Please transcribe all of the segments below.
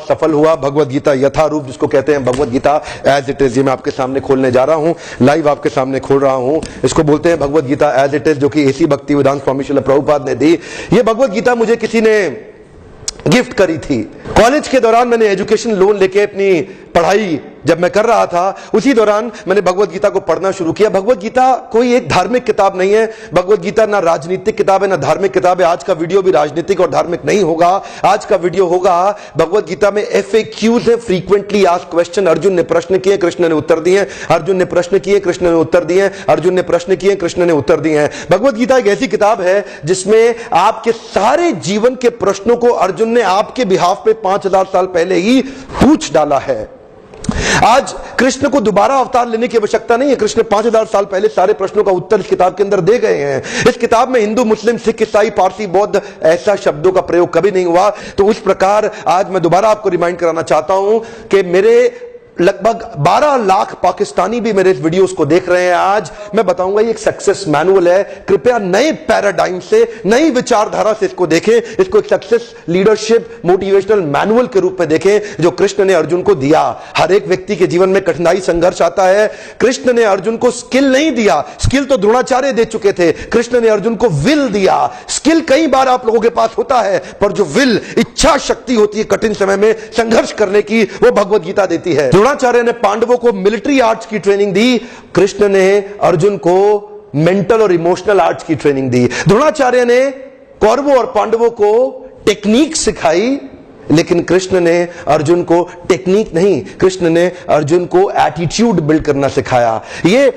सफल हुआ। भगवत गीता यथारूप जिसको कहते हैं, भगवत गीता एज इट इज, ये मैं आपके सामने खोलने जा रहा हूं, लाइव आपके सामने खोल रहा हूं। इसको बोलते हैं भगवत गीता एज इट इज, जो कि एसी भक्तिवेदांत स्वामी श्रील प्रभुपाद ने दी। ये भगवत गीता मुझे किसी ने गिफ्ट करी थी। कॉलेज के दौरान मैंने एजुकेशन लोन लेके अपनी पढ़ाई जब मैं कर रहा था, उसी दौरान मैंने भगवत गीता को पढ़ना शुरू किया। भगवत गीता कोई एक धार्मिक किताब नहीं है। भगवत गीता ना राजनीतिक किताब है ना धार्मिक किताब है। आज का वीडियो भी राजनीतिक और धार्मिक नहीं होगा। आज का वीडियो होगा, भगवत गीता में FAQs है, फ्रीक्वेंटली आस्क्ड क्वेश्चन। अर्जुन ने प्रश्न किए, कृष्ण ने उत्तर दिए। अर्जुन ने प्रश्न किए, कृष्ण ने उत्तर दिए। अर्जुन ने प्रश्न किए, कृष्ण ने उत्तर दिए हैं। भगवत गीता एक ऐसी किताब है जिसमें आपके सारे जीवन के प्रश्नों को अर्जुन ने आपके बिहाफ पे 5000 साल पहले ही पूछ डाला है। आज कृष्ण को दोबारा अवतार लेने की आवश्यकता नहीं है। कृष्ण 5000 साल पहले सारे प्रश्नों का उत्तर इस किताब के अंदर दे गए हैं। इस किताब में हिंदू, मुस्लिम, सिख, ईसाई, पारसी, बौद्ध ऐसा शब्दों का प्रयोग कभी नहीं हुआ। तो उस प्रकार आज मैं दोबारा आपको रिमाइंड कराना चाहता हूं कि मेरे लगभग 12 लाख पाकिस्तानी भी मेरे इस वीडियोस को देख रहे हैं। आज मैं बताऊंगा ये एक सक्सेस मैनुअल है। कृपया नए पैराडाइम से, नई विचारधारा से इसको देखें। इसको एक सक्सेस लीडरशिप मोटिवेशनल मैनुअल के रूप में देखें जो कृष्ण ने अर्जुन को दिया। हर एक व्यक्ति के जीवन में कठिनाई, संघर्ष आता है। कृष्ण ने अर्जुन को स्किल नहीं दिया, स्किल तो द्रोणाचार्य दे चुके थे। कृष्ण ने अर्जुन को विल दिया। स्किल कई बार आप लोगों के पास होता है, पर जो विल, इच्छा शक्ति होती है कठिन समय में संघर्ष करने की, वो भगवत गीता देती है। द्रोणाचार्य ने पांडवों को मिलिट्री आर्ट्स की ट्रेनिंग दी, कृष्ण ने अर्जुन को मेंटल और इमोशनल आर्ट्स की ट्रेनिंग दी। द्रोणाचार्य ने कौरवों और पांडवों को टेक्निक सिखाई, लेकिन कृष्ण ने अर्जुन को टेक्निक नहीं, कृष्ण ने अर्जुन को एटीट्यूड बिल्ड करना सिखाया। ये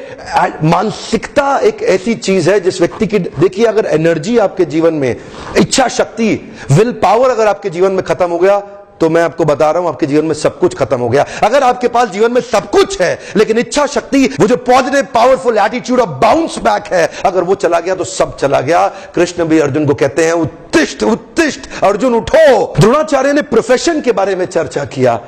मानसिकता एक ऐसी चीज है जिस व्यक्ति की, देखिए अगर एनर्जी आपके जीवन में, इच्छा शक्ति, विल पावर अगर आपके जीवन में खत्म हो गया, तो मैं आपको बता रहा हूं आपके जीवन में सब कुछ खत्म हो गया। अगर आपके पास जीवन में सब कुछ है लेकिन इच्छा शक्ति, वो जो positive powerful attitude of bounce back है, अगर वो चला गया तो सब चला गया। कृष्ण भी अर्जुन को कहते हैं उत्तिष्ठ उत्तिष्ठ, अर्जुन उठो। द्रोणाचार्य ने प्रोफेशन के बारे में चर्चा किया,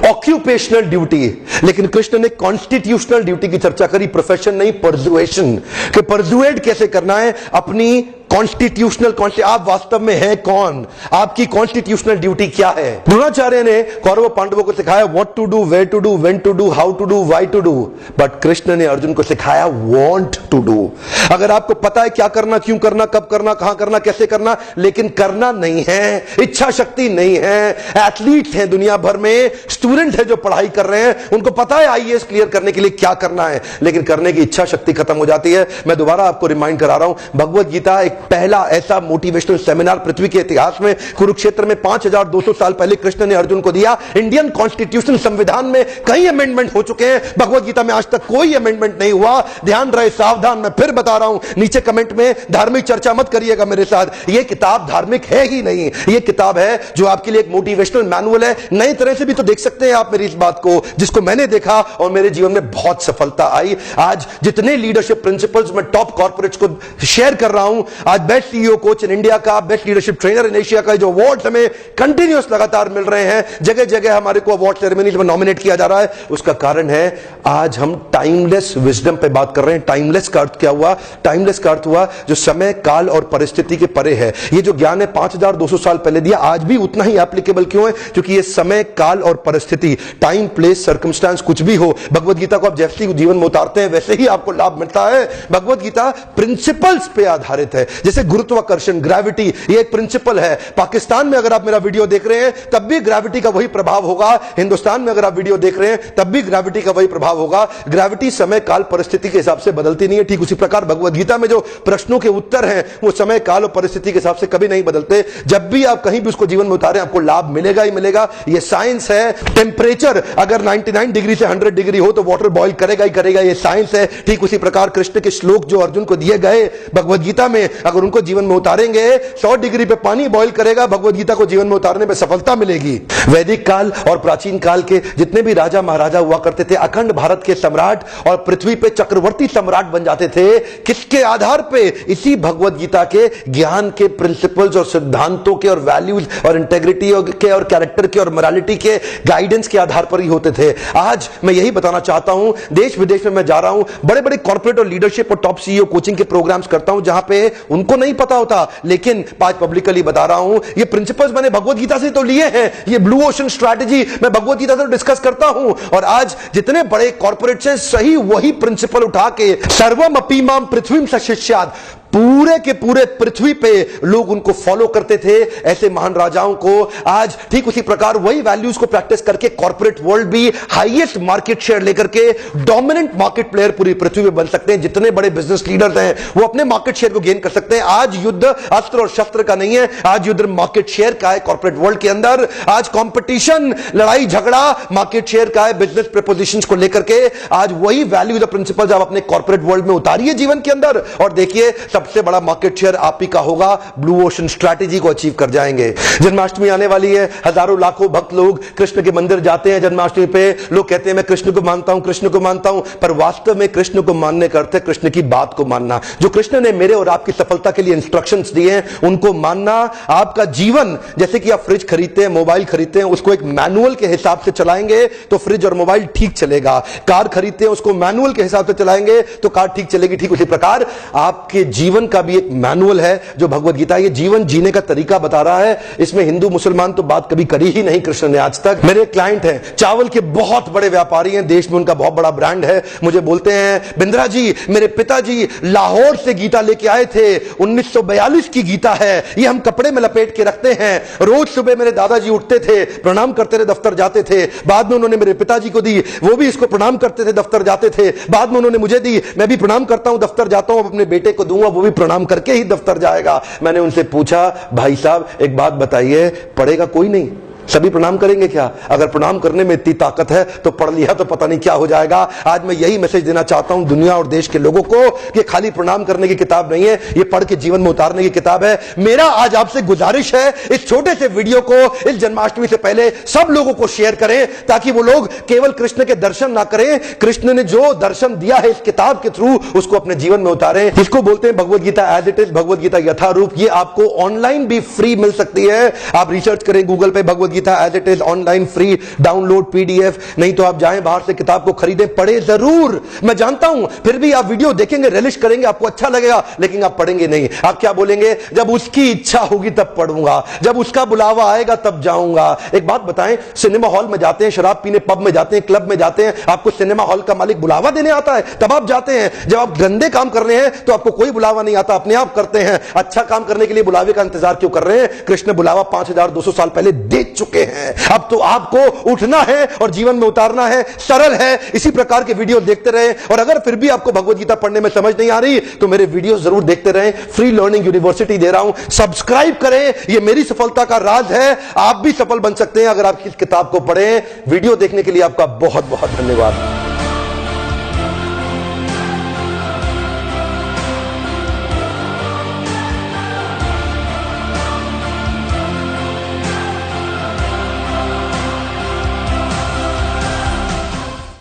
ऑक्यूपेशनल ड्यूटी, लेकिन कृष्ण ने कॉन्स्टिट्यूशनल ड्यूटी की चर्चा करी, प्रोफेशन नहीं, परसुएशन, कि परसुएट कैसे करना है अपनी कॉन्स्टिट्यूशनल, आप वास्तव में है कौन, आपकी कॉन्स्टिट्यूशनल ड्यूटी क्या है। द्रोणाचार्य ने कौरव पांडवों को सिखाया what to do, where to do, when to do, how to do, why to do, but Krishna ने अर्जुन को सिखाया वांट टू डू। अगर आपको पता है क्या करना, क्यों करना, कब करना, कहां करना, कैसे करना, लेकिन करना नहीं है, इच्छा शक्ति नहीं है। एथलीट हैं दुनिया भर में, स्टूडेंट है जो पढ़ाई कर रहे हैं, उनको पता है IAS क्लियर करने के लिए क्या करना है, लेकिन करने की इच्छा शक्ति खत्म हो जाती है। मैं दोबारा आपको रिमाइंड करा रहा हूं, भगवत गीता एक पहला ऐसा मोटिवेशनल सेमिनार पृथ्वी के इतिहास में, कुरुक्षेत्र में 5200 साल पहले कृष्ण ने अर्जुन को दिया। इंडियन कॉन्स्टिट्यूशन, संविधान में कई अमेंडमेंट हो चुके हैं, भगवत गीता में आज तक कोई अमेंडमेंट नहीं हुआ। ध्यान रहे, सावधान, मैं फिर बता रहा हूं, नीचे कमेंट में धार्मिक चर्चा मत करिएगा मेरे साथ। यह किताब धार्मिक है ही नहीं, यह किताब है जो आपके लिए एक मोटिवेशनल मैनुअल है। नई तरह से भी तो देख सकते हैं आप मेरी इस बात को, जिसको मैंने देखा और मेरे जीवन में बहुत सफलता आई। आज जितने लीडरशिप प्रिंसिपल्स मैं टॉप कॉर्पोरेट्स को शेयर कर रहा हूं, आज best CEO coach in India का, best leadership trainer in Asia का, जो अवार्ड हमें कंटिन्यूअस लगातार मिल रहे हैं, जगह जगह हमारे को अवार्ड सेरेमनीज में नॉमिनेट किया जा रहा है, उसका कारण है आज हम टाइमलेस विजडम पे बात कर रहे हैं। टाइमलेस का अर्थ क्या हुआ? टाइमलेस का अर्थ हुआ जो समय, काल और परिस्थिति के परे है। ये जो ज्ञान है 5200 साल पहले दिया, आज भी उतना ही एप्लीकेबल क्यों है? क्योंकि ये समय, काल और परिस्थिति, टाइम, प्लेस, सर्कमस्टांस कुछ भी हो, भगवत गीता को आप जैसे जीवन में उतारते हैं वैसे ही आपको लाभ मिलता है। भगवत गीता प्रिंसिपल्स पे आधारित है, जैसे गुरुत्वाकर्षण, ग्रेविटी, ये एक प्रिंसिपल है। पाकिस्तान में अगर आप मेरा वीडियो देख रहे हैं तब भी ग्रेविटी का वही प्रभाव होगा, हिंदुस्तान में अगर आप वीडियो देख रहे हैं तब भी ग्रेविटी का वही प्रभाव होगा। ग्रेविटी समय, काल, परिस्थिति के हिसाब से बदलती नहीं है। ठीक उसी प्रकार भगवत गीता में जो प्रश्नों के उत्तर हैं वो समय, काल और परिस्थिति के हिसाब से कभी नहीं बदलते। जब भी आप कहीं भी उसको जीवन में उतारें आपको लाभ मिलेगा ही मिलेगा। ये साइंस है। टेम्परेचर अगर 99 डिग्री से 100 डिग्री हो तो वाटर बॉयल करेगा ही करेगा, ये साइंस है। ठीक उसी प्रकार कृष्ण के श्लोक जो अर्जुन को दिए गए भगवत गीता में, अगर उनको जीवन में उतारेंगे 100 डिग्री पे पानी बॉईल करेगा, भगवत गीता को जीवन में उतारने में सफलता मिलेगी। वैदिक काल और प्राचीन काल के जितने भी राजा महाराजा हुआ करते थे, अखंड भारत के सम्राट और पृथ्वी पे चक्रवर्ती सम्राट बन जाते थे। किसके आधार पे? इसी भगवत गीता के ज्ञान के प्रिंसिपल्स और सिद्धांतों के और वैल्यूज और इंटेग्रिटी के और कैरेक्टर के और मोरालिटी के गाइडेंस के आधार पर ही होते थे। आज मैं यही बताना चाहता हूं, देश विदेश में मैं जा रहा हूं, बड़े बड़े कॉर्पोरेट और लीडरशिप और टॉप CEO कोचिंग के प्रोग्राम्स करता हूं, जहां पे उनको नहीं पता होता, लेकिन आज पब्लिकली बता रहा हूं, ये प्रिंसिपल्स मैंने भगवत गीता से तो लिए हैं। ये ब्लू ओशन स्ट्रैटेजी मैं भगवत गीता से डिस्कस करता हूं, और आज जितने बड़े कॉर्पोरेट्स हैं सही वही प्रिंसिपल उठा के सर्वम अपी माम पृथ्वीम सशिष्यात्, पूरे के पूरे पृथ्वी पे लोग उनको फॉलो करते थे, ऐसे महान राजाओं को। आज ठीक उसी प्रकार वही वैल्यूज को प्रैक्टिस करके कॉर्पोरेट वर्ल्ड भी हाईएस्ट मार्केट शेयर लेकर के डोमिनेंट मार्केट प्लेयर पूरी पृथ्वी पे बन सकते हैं। जितने बड़े बिजनेस लीडर्स हैं वो अपने मार्केट शेयर को गेन कर सकते हैं। आज युद्ध अस्त्र और शस्त्र का नहीं है, आज युद्ध मार्केट शेयर का है। कॉर्पोरेट वर्ल्ड के अंदर आज कंपटीशन, लड़ाई झगड़ा मार्केट शेयर का है, बिजनेस प्रपोजिशंस को लेकर के। आज वही वैल्यूज और प्रिंसिपल्स आप अपने कॉर्पोरेट वर्ल्ड में उतारिए जीवन के अंदर, और देखिए सबसे बड़ा मार्केट शेयर आप ही का होगा। ब्लू ओशन स्ट्रैटेजी को अचीव कर जाएंगे। जन्माष्टमी आने वाली है, हजारों लाखों भक्त लोग कृष्ण के मंदिर जाते हैं जन्माष्टमी पे। लोग कहते हैं मैं कृष्ण को मानता हूं, कृष्ण को मानता हूं, पर वास्तव में कृष्ण को मानने का अर्थ है कृष्ण की बात को मानना। जो कृष्ण ने मेरे और आपकी सफलता के लिए इंस्ट्रक्शंस दिए हैं उनको मानना। आपका जीवन जैसे कि आप फ्रिज खरीदते हैं, मोबाइल खरीदते हैं, उसको एक मैनुअल के हिसाब से चलाएंगे तो फ्रिज और मोबाइल ठीक चलेगा। कार खरीदते हैं, उसको मैनुअल के हिसाब से चलाएंगे तो कार ठीक चलेगी। ठीक उसी प्रकार आपके जीवन का भी एक मैनुअल है जो भगवत गीता, ये जीवन जीने का तरीका बता रहा है। इसमें हिंदू मुसलमान तो बात कभी करी ही नहीं कृष्ण ने आज तक। मेरे क्लाइंट हैं, चावल के बहुत बड़े व्यापारी हैं, देश में उनका बहुत बड़ा ब्रांड है। मुझे बोलते हैं बिंद्रा जी, मेरे पिताजी लाहौर से गीता लेके आए थे, 1942 की गीता है, ये हम कपड़े में लपेट के रखते हैं। रोज सुबह मेरे दादाजी उठते थे, प्रणाम करते थे, दफ्तर जाते थे। बाद में उन्होंने मेरे पिताजी को दी, वो भी इसको प्रणाम करते थे, दफ्तर जाते थे। बाद में उन्होंने मुझे दी, मैं भी प्रणाम करता हूं, दफ्तर जाता हूं, अपने बेटे को दूंगा, वो भी प्रणाम करके ही दफ्तर जाएगा। मैंने उनसे पूछा, भाई साहब एक बात बताइए, पढ़ेगा कोई नहीं? सभी प्रणाम करेंगे क्या? अगर प्रणाम करने में इतनी ताकत है तो पढ़ लिया तो पता नहीं क्या हो जाएगा। आज मैं यही मैसेज देना चाहता हूं दुनिया और देश के लोगों को कि खाली प्रणाम करने की किताब नहीं है, ये पढ़ के जीवन में उतारने की किताब है। मेरा आज आपसे गुजारिश है, इस छोटे से वीडियो को इस जन्माष्टमी से पहले सब लोगों को शेयर करें, ताकि वो लोग केवल कृष्ण के दर्शन ना करें, कृष्ण ने जो दर्शन दिया है इस किताब के थ्रू उसको अपने जीवन में उतारें। इसको बोलते हैं भगवत Gita as it is, Bhagavad Gita यथारूप। ये आपको ऑनलाइन भी फ्री मिल सकती है। आप रिसर्च करें गूगल पे, Bhagavad Gita as it is online free download PDF. नहीं तो आप जाएं बाहर से किताब को खरीदें, पढ़े जरूर। मैं जानता हूं फिर भी आप वीडियो देखेंगे, रिलिश करेंगे, आपको अच्छा लगेगा, लेकिन आप पढ़ेंगे नहीं। आप क्या बोलेंगे? जब उसकी इच्छा होगी तब पढ़ूंगा, जब उसका बुलावा आएगा तब जाऊंगा। एक बात बताएं, सिनेमा हॉल में जाते हैं, शराब पीने पब में जाते हैं, क्लब में जाते हैं, आपको सिनेमा हॉल का मालिक बुलावा देने आता है तब आप जाते हैं। जब आप गंदे काम कर रहे हैं तो आपको कोई बुलावा नहीं आता, अपने आप करते हैं। अच्छा काम करने के लिए बुलावे का इंतजार क्यों कर रहे हैं? कृष्ण बुलावा 5200 साल पहले दे चुके हैं। अब तो आपको उठना है और जीवन में उतारना है। सरल है। इसी प्रकार के वीडियो देखते रहें, और अगर फिर भी आपको भगवत गीता पढ़ने में समझ नहीं आ रही तो मेरे वीडियो जरूर देखते रहें। फ्री लर्निंग यूनिवर्सिटी दे रहा हूं, सब्सक्राइब करें। यह मेरी सफलता का राज है। आप भी सफल बन सकते हैं अगर आप इस किताब को पढ़ें। वीडियो देखने के लिए आपका बहुत बहुत धन्यवाद।